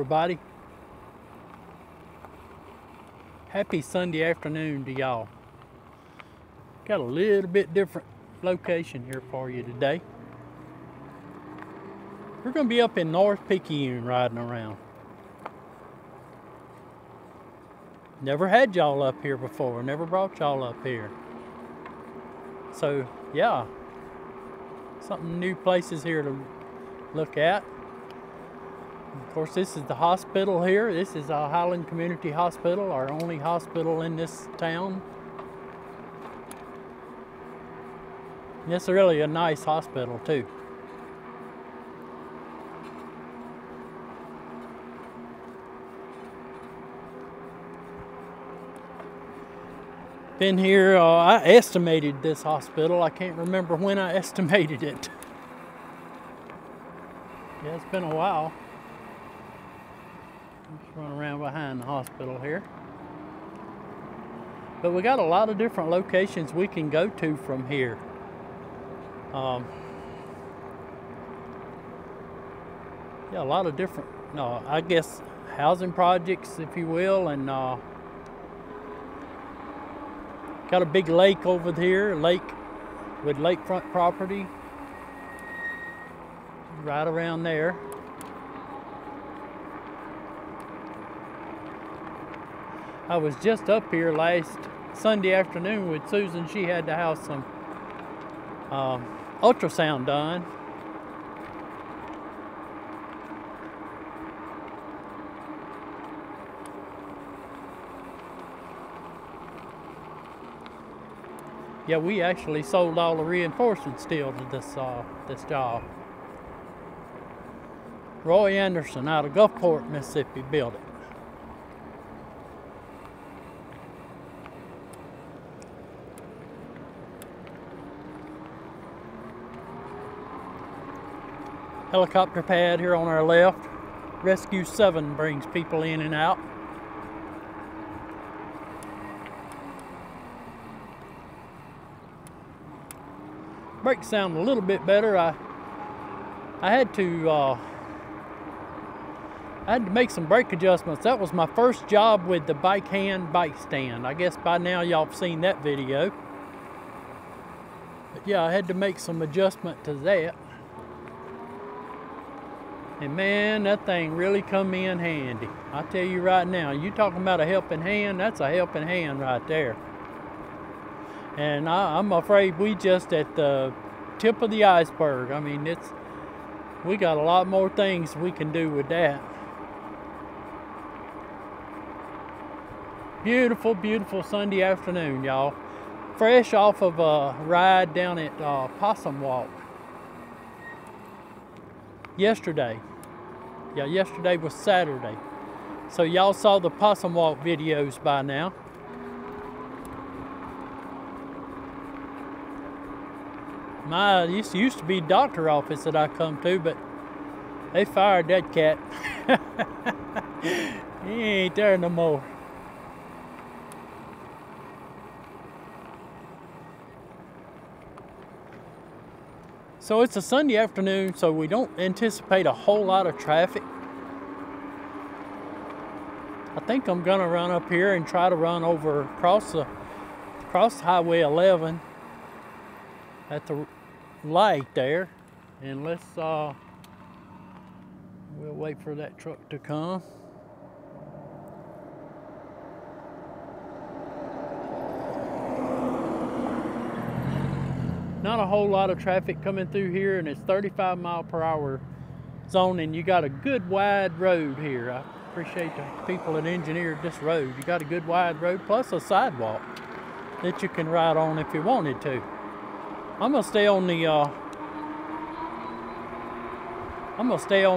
everybody. Happy Sunday afternoon to y'all. Got a little bit different location here for you today. We're going to be up in North Picayune riding around. Never had y'all up here before, never brought y'all up here. So yeah, something new places here to look at. Of course, this is the hospital here. This is our Highland Community Hospital, our only hospital in this town. And it's really a nice hospital too. Been here, I estimated this hospital. I can't remember when I estimated it. Yeah, it's been a while. Just run around behind the hospital here. But we got a lot of different locations we can go to from here. Yeah, a lot of different, I guess, housing projects, if you will, and got a big lake over here, lake with lakefront property right around there. I was just up here last Sunday afternoon with Susan. She had to have some ultrasound done. Yeah, we actually sold all the reinforcement steel to this job. Roy Anderson out of Gulfport, Mississippi built it. Helicopter pad here on our left. Rescue 7 brings people in and out. Brakes sound a little bit better. I had to make some brake adjustments. That was my first job with the bike stand. I guess by now y'all have seen that video. But yeah, I had to make some adjustment to that. And man, that thing really come in handy. I tell you right now, you talking about a helping hand, that's a helping hand right there. And I'm afraid we just at the tip of the iceberg. I mean, we got a lot more things we can do with that. Beautiful, beautiful Sunday afternoon, y'all. Fresh off of a ride down at PUM Walk. Yesterday. Yeah, yesterday was Saturday. So y'all saw the PUM Walk videos by now. This used to be doctor office that I come to, but they fired that cat. He ain't there no more. So it's a Sunday afternoon, so we don't anticipate a whole lot of traffic. I think I'm gonna run up here and try to run over across Highway 11 at the light there, and we'll wait for that truck to come. Not a whole lot of traffic coming through here, and it's 35-mile-per-hour zone, and you got a good wide road here. I appreciate the people that engineered this road. You got a good wide road plus a sidewalk that you can ride on if you wanted to. I'm gonna stay on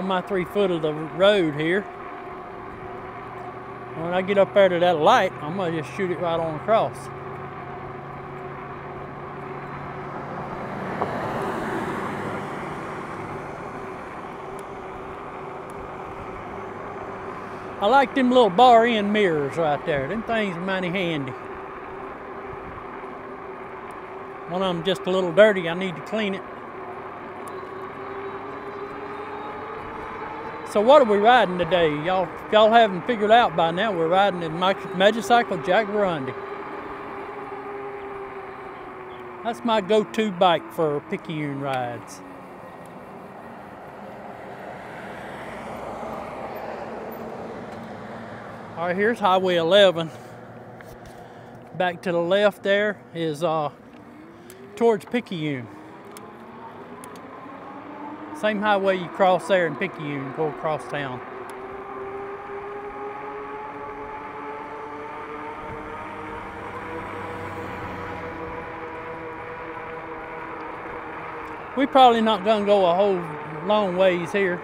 my 3 foot of the road here. When I get up there to that light, I'm gonna just shoot it right on across. I like them little bar end mirrors right there. Them things are mighty handy. One of them just a little dirty. I need to clean it. So what are we riding today? Y'all haven't figured out by now, we're riding in Magicycle Jaguarundi. That's my go-to bike for Picayune rides. All right, here's Highway 11. Back to the left there is towards Picayune. Same highway you cross there in Picayune, go across town. We're probably not gonna go a whole long ways here.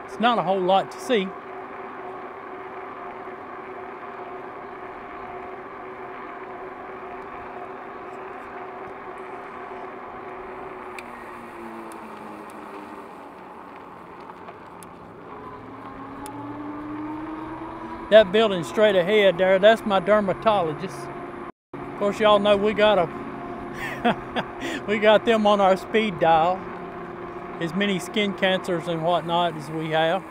It's not a whole lot to see. That building straight ahead there, that's my dermatologist. Of course, y'all know we got we got them on our speed dial. As many skin cancers and whatnot as we have.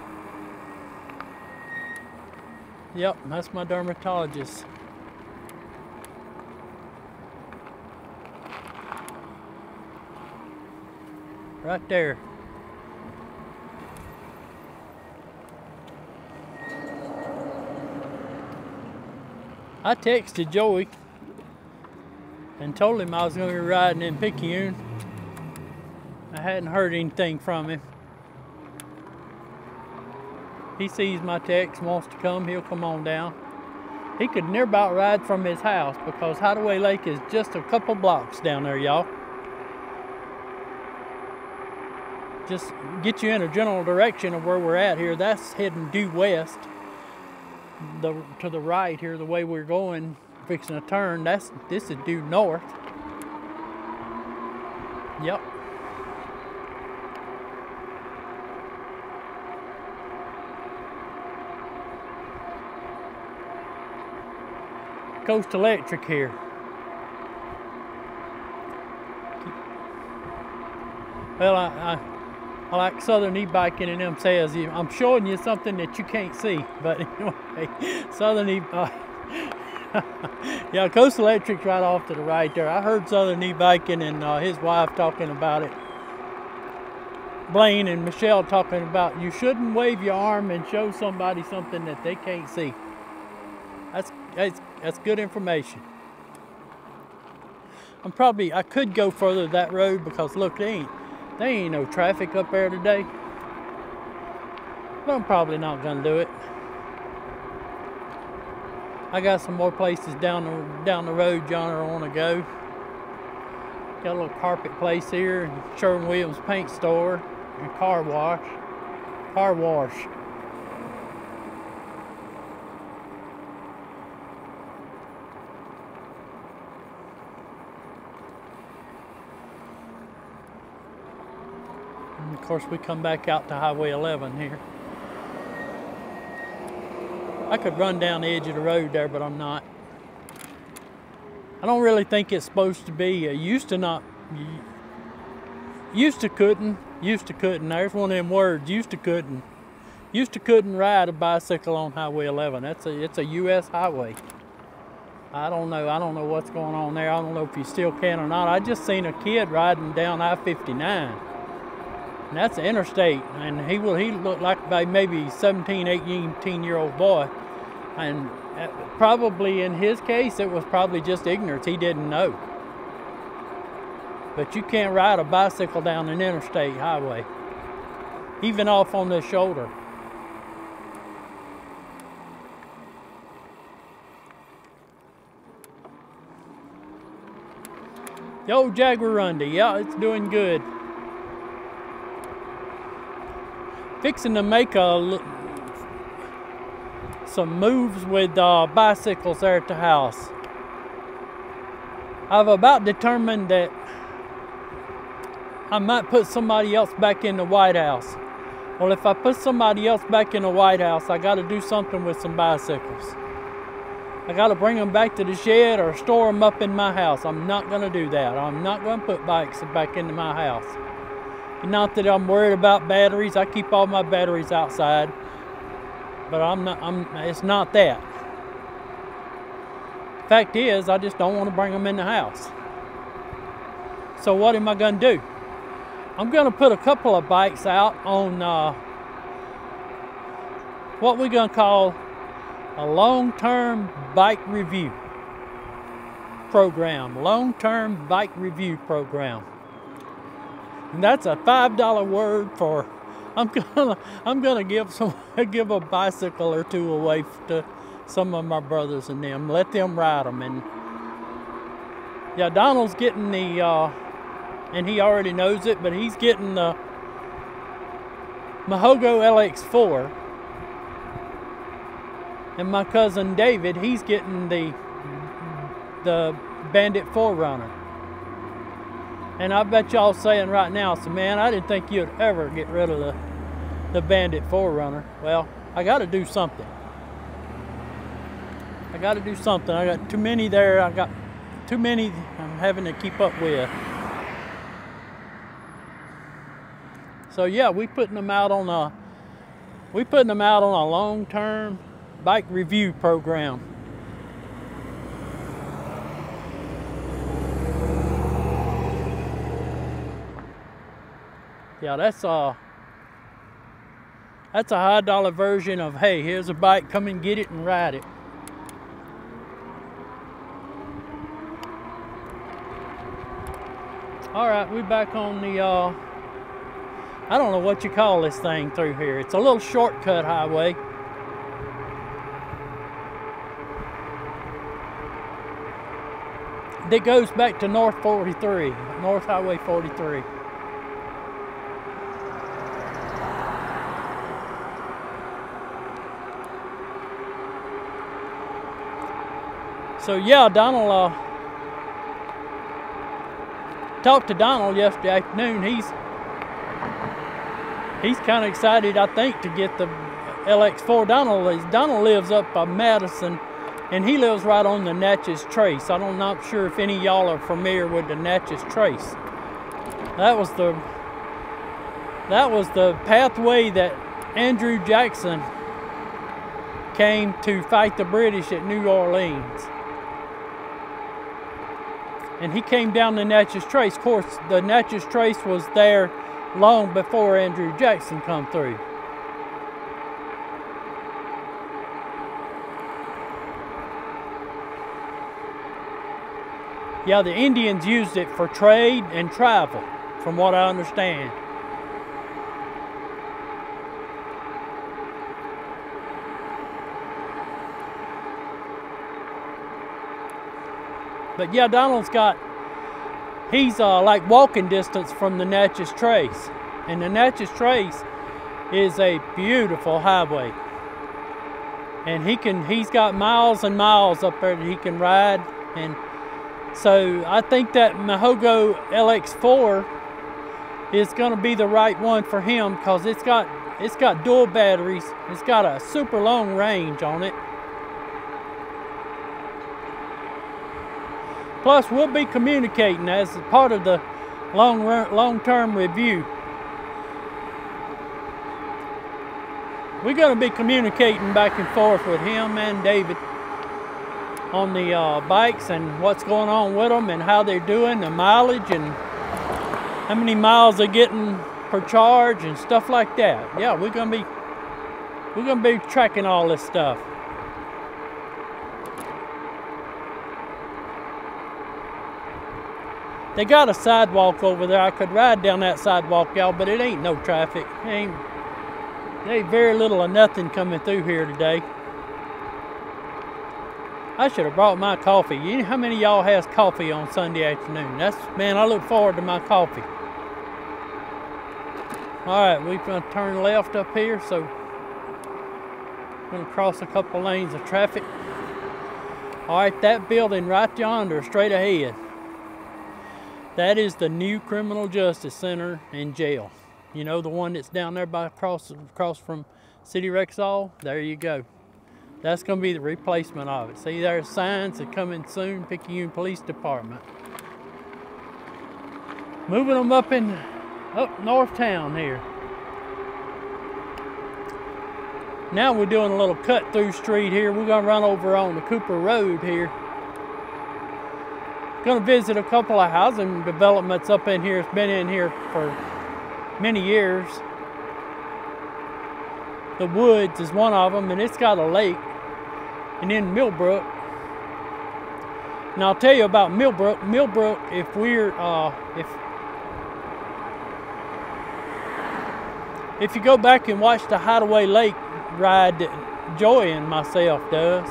Yep, that's my dermatologist. Right there. I texted Joey and told him I was going to be riding in Picayune. I hadn't heard anything from him. He sees my text, wants to come, he'll come on down. He could near about ride from his house because Hideaway Lake is just a couple blocks down there, y'all. Just get you in a general direction of where we're at here. That's heading due west. To the right here, the way we're going, fixing a turn, this is due north. Yep. Coast Electric here. Well, I like Southern e-biking, and them says, I'm showing you something that you can't see. But anyway, Southern yeah, Coast Electric's right off to the right there. I heard Southern e-biking and his wife talking about it. Blaine and Michelle talking about you shouldn't wave your arm and show somebody something that they can't see. That's good information. I could go further that road because look, there ain't no traffic up there today. But I'm probably not gonna do it. I got some more places down the road, John, I want to go. Got a little carpet place here, and Sherwin-Williams paint store, and car wash. And of course, we come back out to Highway 11 here. I could run down the edge of the road there, but I'm not. I don't really think it's supposed to be. Used to couldn't. There's one of them words. Used to couldn't ride a bicycle on Highway 11. It's a U.S. highway. I don't know what's going on there. I don't know if you still can or not. I just seen a kid riding down I-59. And that's an interstate, and he looked like maybe 17, 18-year-old boy. And probably in his case, it was probably just ignorance. He didn't know. But you can't ride a bicycle down an interstate highway, even off on the shoulder. The old Jaguarundi, yeah, it's doing good. Fixing to make some moves with bicycles there at the house. I've about determined that I might put somebody else back in the White House. Well, if I put somebody else back in the White House, I got to do something with some bicycles. I got to bring them back to the shed or store them up in my house. I'm not going to do that. I'm not going to put bikes back into my house. Not that I'm worried about batteries. I keep all my batteries outside. But it's not that. Fact is, I just don't want to bring them in the house. So what am I going to do? I'm going to put a couple of bikes out on what we're going to call a long-term bike review program. Long-term bike review program. And that's a $5 word for I'm gonna give a bicycle or two away to some of my brothers and them. Let them ride them. And yeah, Donald's getting the and he already knows it, but he's getting the MoGo Lx4. And my cousin David, he's getting the Bandit Forerunner. And I bet y'all saying right now, so man, I didn't think you'd ever get rid of the Bandit Forerunner. Well, I got to do something. I got to do something. I got too many there. I got too many I'm having to keep up with. So yeah, we putting them out on a long-term bike review program. Yeah, that's a high-dollar version of, hey, here's a bike, come and get it and ride it. All right, we're back on the, I don't know what you call this thing through here. It's a little shortcut highway. That goes back to North Highway 43. So yeah, Donald, talked to Donald yesterday afternoon. He's kind of excited, I think, to get the LX4. Donald lives up by Madison, and he lives right on the Natchez Trace. I'm not sure if any of y'all are familiar with the Natchez Trace. That was the pathway that Andrew Jackson came to fight the British at New Orleans. And he came down the Natchez Trace. Of course, the Natchez Trace was there long before Andrew Jackson come through. Yeah, the Indians used it for trade and travel, from what I understand. But yeah, he's like walking distance from the Natchez Trace. And the Natchez Trace is a beautiful highway. And he's got miles and miles up there that he can ride. And so I think that MoGo Lx4 is gonna be the right one for him, because it's got dual batteries. It's got a super long range on it. Plus, we'll be communicating as part of the long-term review. We're going to be communicating back and forth with him and David on the bikes and what's going on with them and how they're doing, the mileage and how many miles they're getting per charge and stuff like that. Yeah, we're going to be tracking all this stuff. They got a sidewalk over there. I could ride down that sidewalk, y'all, but it ain't no traffic. There ain't very little or nothing coming through here today. I should have brought my coffee. You know how many of y'all has coffee on Sunday afternoon? Man, I look forward to my coffee. All right, we're going to turn left up here, so we're going to cross a couple lanes of traffic. All right, that building right yonder, straight ahead. That is the new Criminal Justice Center and Jail. You know, the one that's down there by across from City Rexall? There you go. That's going to be the replacement of it. See, there's signs that coming soon, Picayune Police Department. Moving them up north town here. Now we're doing a little cut through street here. We're going to run over on the Cooper Road here. Going to visit a couple of housing developments up in here. It's been in here for many years. The Woods is one of them, and it's got a lake. And then Millbrook. And I'll tell you about Millbrook. Millbrook, if you go back and watch the Hideaway Lake ride that Joy and myself does,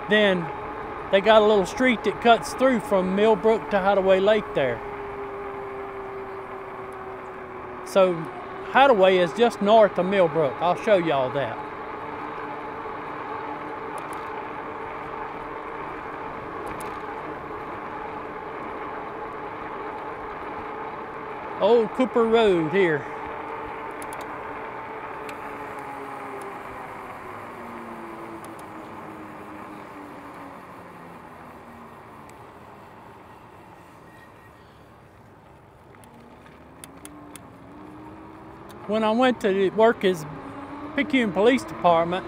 then they got a little street that cuts through from Millbrook to Hideaway Lake there. So Hideaway is just north of Millbrook. I'll show y'all that. Old Cooper Road here. When I went to work as Picayune Police Department,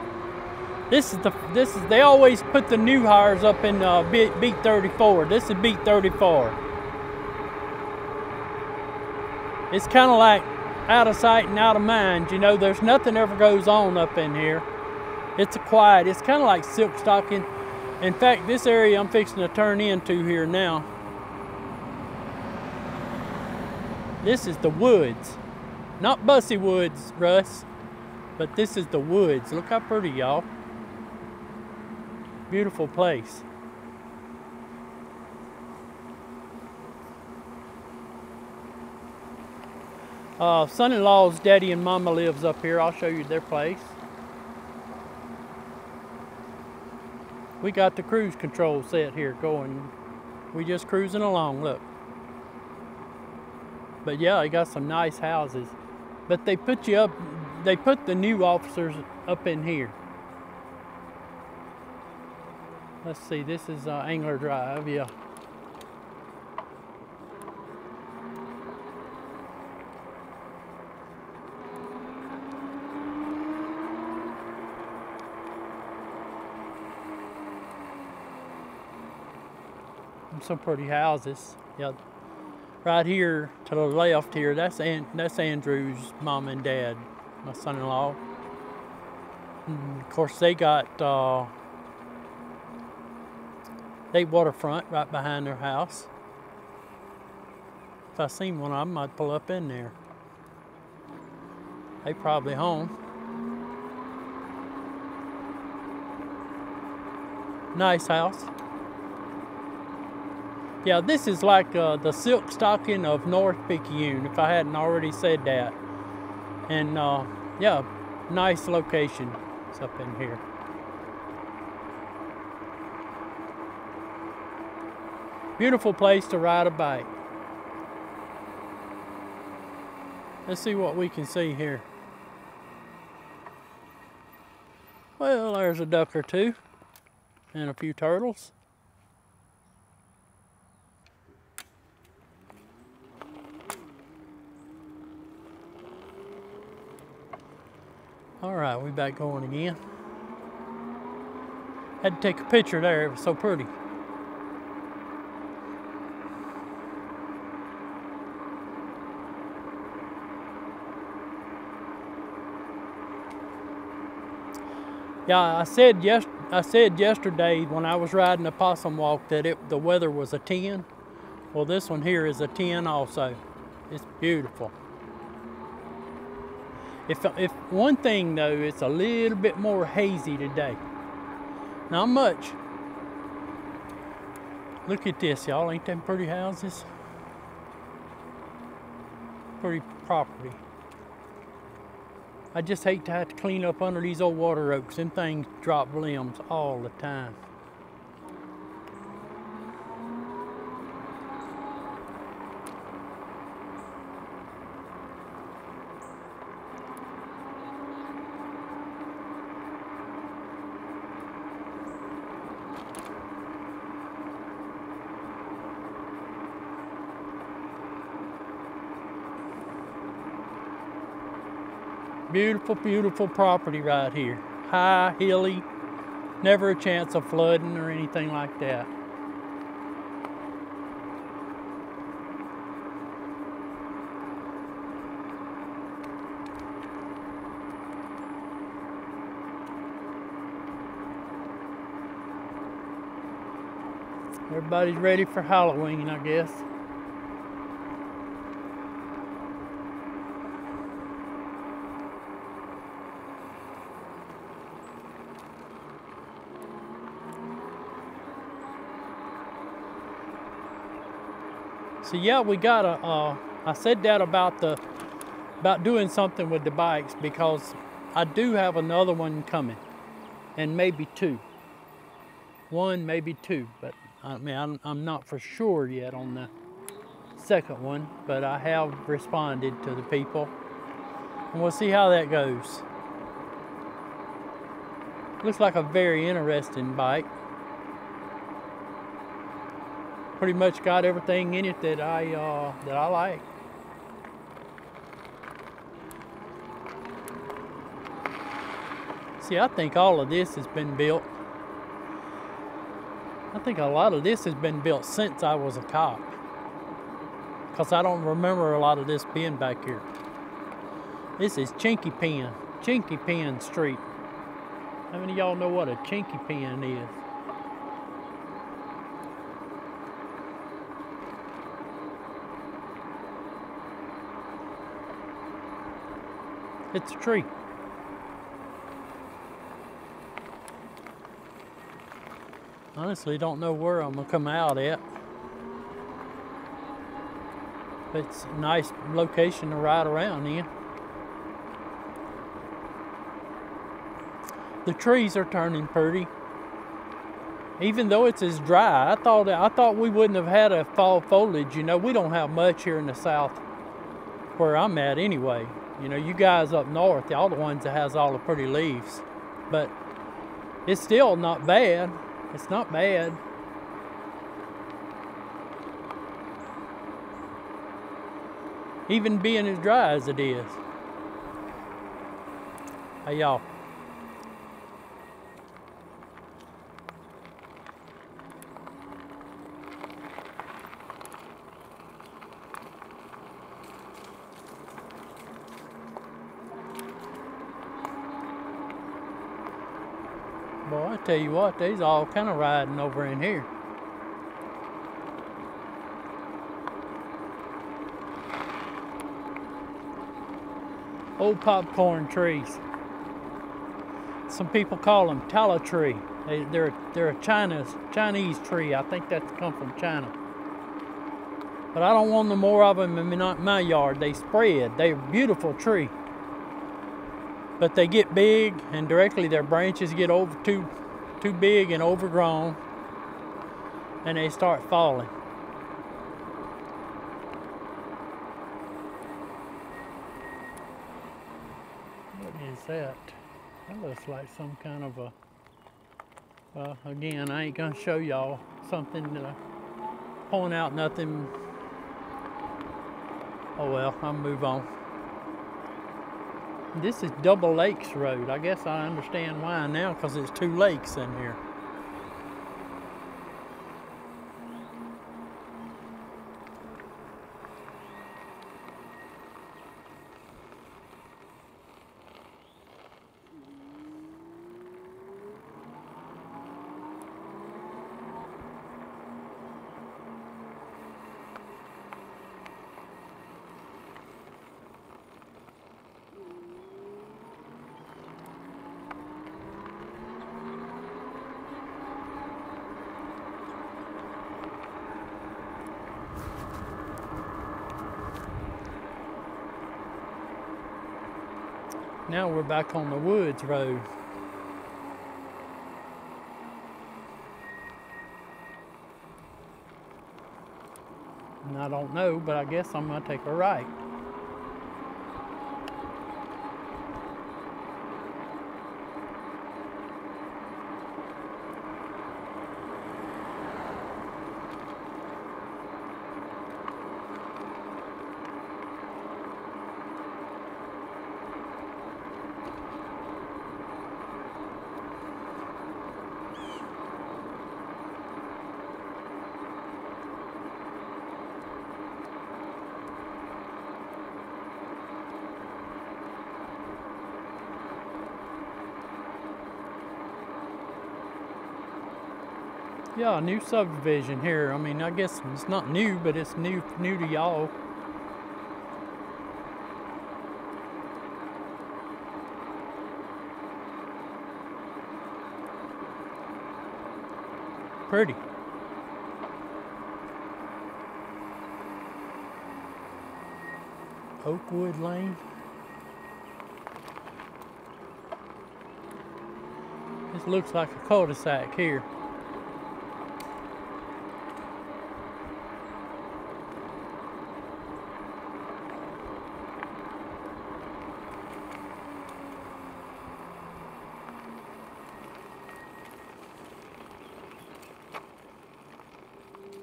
they always put the new hires up in beat 34. This is beat 34. It's kind of like out of sight and out of mind. You know, there's nothing ever goes on up in here. It's quiet. It's kind of like silk stocking. In fact, this area I'm fixing to turn into here now, this is the Woods. Not Bussy Woods, Russ, but this is the Woods. Look how pretty, y'all. Beautiful place. Son-in-law's daddy and mama lives up here. I'll show you their place. We got the cruise control set here going. We just cruising along, look. But yeah, they got some nice houses. But they put the new officers up in here. Let's see, this is Angler Drive, yeah. Some pretty houses. Yeah, right here to the left here, that's Andrew's mom and dad, my son-in-law. Of course, they got they waterfront right behind their house. If I seen one of them, I'd pull up in there. They probably home. Nice house. Yeah, this is like the silk stocking of North Picayune, if I hadn't already said that. And yeah, nice location. It's up in here. Beautiful place to ride a bike. Let's see what we can see here. Well, there's a duck or two and a few turtles. All right, we back going again. Had to take a picture there, it was so pretty. Yeah, I said yesterday when I was riding the PUM Walk that the weather was a 10. Well, this one here is a 10 also. It's beautiful. If one thing though, it's a little bit more hazy today. Not much. Look at this, y'all. Ain't them pretty houses? Pretty property. I just hate to have to clean up under these old water oaks. Them things drop limbs all the time. Beautiful, beautiful property right here. High, hilly, never a chance of flooding or anything like that. Everybody's ready for Halloween, I guess. So yeah, we got a, I said that about doing something with the bikes because I do have another one coming, and maybe two. One, maybe two, but I mean, I'm not for sure yet on the second one, but I have responded to the people, and we'll see how that goes. Looks like a very interesting bike. Pretty much got everything in it that I like. See, I think all of this has been built. I think a lot of this has been built since I was a cop, because I don't remember a lot of this being back here. This is Chinky Pen Street. How many of y'all know what a Chinky Pen is? It's a tree. Honestly, don't know where I'm gonna come out at. But it's a nice location to ride around in. The trees are turning pretty. Even though it's as dry, I thought we wouldn't have had a fall foliage. You know, we don't have much here in the south where I'm at anyway. You know, you guys up north, y'all the ones that has all the pretty leaves. But it's still not bad. It's not bad. Even being as dry as it is. Hey y'all. Boy, I tell you what, there's all kind of riding over in here. Old popcorn trees. Some people call them tala tree. They're a Chinese tree. I think that's come from China. But I don't want no more of them in my yard. They spread. They're a beautiful tree. But they get big, and directly their branches get too big and overgrown, and they start falling. What is that? That looks like some kind of a, well, again, I ain't gonna show y'all something that I point out nothing. Oh well, I'll move on. This is Double Lakes Road. I guess I understand why now, because there's two lakes in here. Now we're back on the woods road. And I don't know, but I guess I'm gonna take a right. Yeah, a new subdivision here. I mean, I guess it's not new, but it's new to y'all. Pretty. Oakwood Lane. This looks like a cul-de-sac here.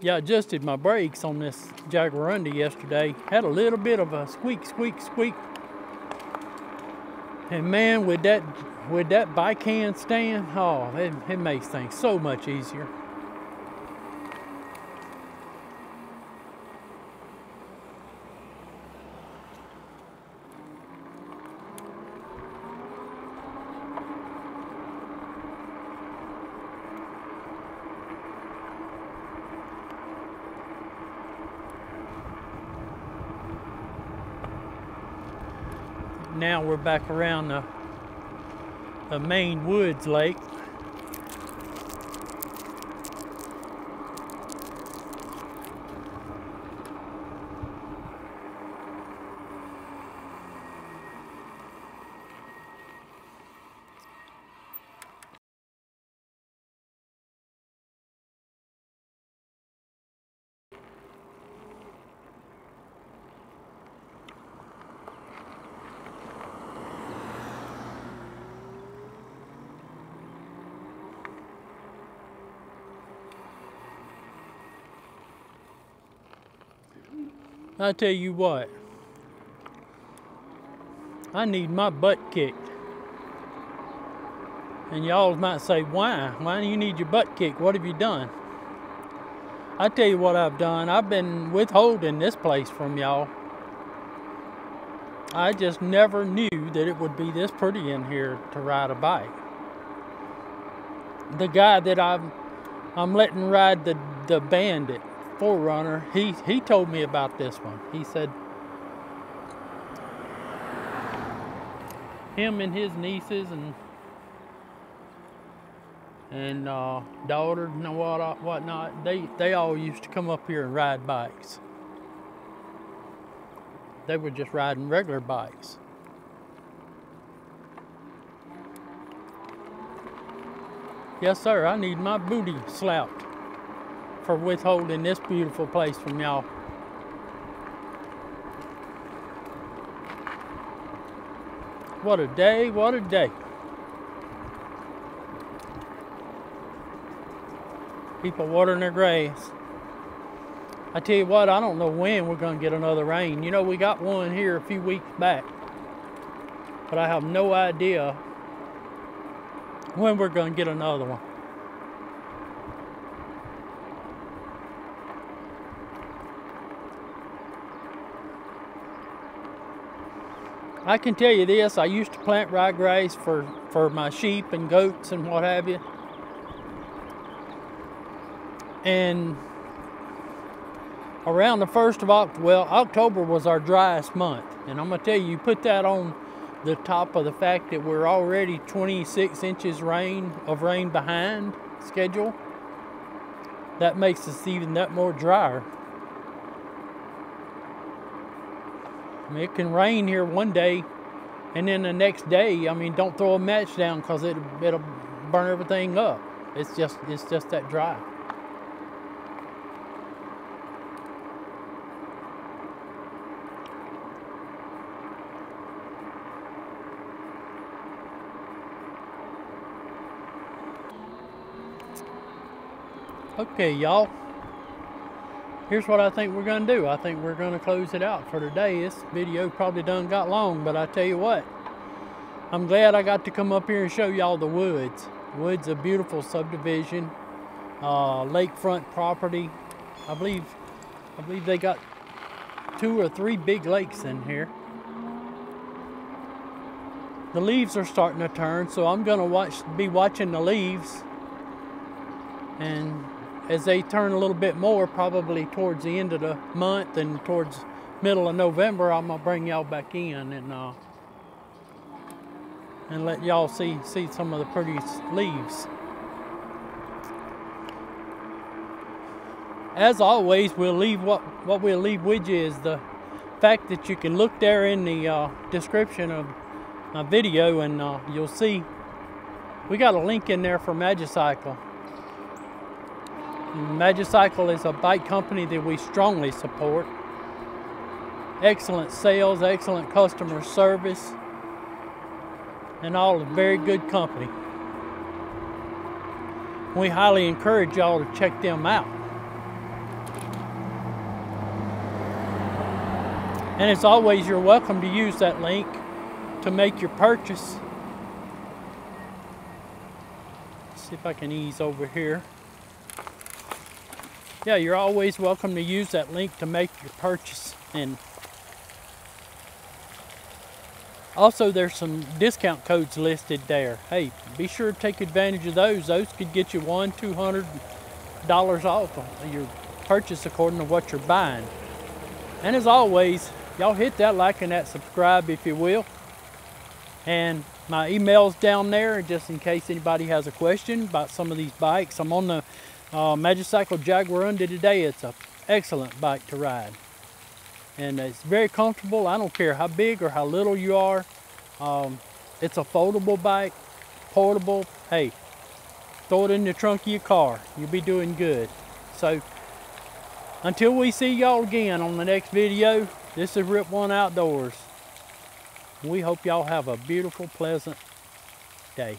Yeah, I adjusted my brakes on this Jaguarundi yesterday. Had a little bit of a squeak, squeak, squeak. And man, with that bike handstand, oh, it makes things so much easier. Now we're back around the main woods lake. I tell you what, I need my butt kicked. And y'all might say, why? Why do you need your butt kicked? What have you done? I tell you what I've done. I've been withholding this place from y'all. I just never knew that it would be this pretty in here to ride a bike. The guy that I'm letting ride the Bandit Forerunner, he told me about this one. He said him and his nieces and daughter and whatnot, they all used to come up here and ride bikes. They were just riding regular bikes. Yes, sir, I need my booty slapped for withholding this beautiful place from y'all. What a day, what a day. People watering their grass. I tell you what, I don't know when we're gonna get another rain. You know, we got one here a few weeks back, but I have no idea when we're gonna get another one. I can tell you this, I used to plant ryegrass for my sheep and goats and what have you. And around the 1st of October, well, October was our driest month. And I'm gonna tell you, put that on the top of the fact that we're already 26 inches of rain behind schedule. That makes us even that more drier. I mean, it can rain here one day, and then the next day, I mean, don't throw a match down because it'll burn everything up. It's just that dry. Okay, y'all. Here's what I think we're gonna do. I think we're gonna close it out for today. This video probably done got long, but I tell you what, I'm glad I got to come up here and show y'all the woods. Woods, a beautiful subdivision, lakefront property. I believe they got 2 or 3 big lakes in here. The leaves are starting to turn, so I'm gonna be watching the leaves and as they turn a little bit more, probably towards the end of the month and towards middle of November, I'm gonna bring y'all back in and let y'all see some of the prettiest leaves. As always, we'll leave what we'll leave with you is the fact that you can look there in the description of my video, and you'll see we got a link in there for Magicycle. Magicycle is a bike company that we strongly support. Excellent sales, excellent customer service, and all a very good company. We highly encourage y'all to check them out. And as always, you're welcome to use that link to make your purchase. Let's see if I can ease over here. Yeah, you're always welcome to use that link to make your purchase. And also there's some discount codes listed there. Hey, be sure to take advantage of those. Those could get you $100-200 off of your purchase according to what you're buying. And as always, y'all hit that like and that subscribe if you will. And my email's down there just in case anybody has a question about some of these bikes. I'm on the Magicycle Jaguar Undy today. It's an excellent bike to ride. And it's very comfortable. I don't care how big or how little you are. It's a foldable bike, portable. Hey, throw it in the trunk of your car. You'll be doing good. So until we see y'all again on the next video, this is Rip One Outdoors. We hope y'all have a beautiful, pleasant day.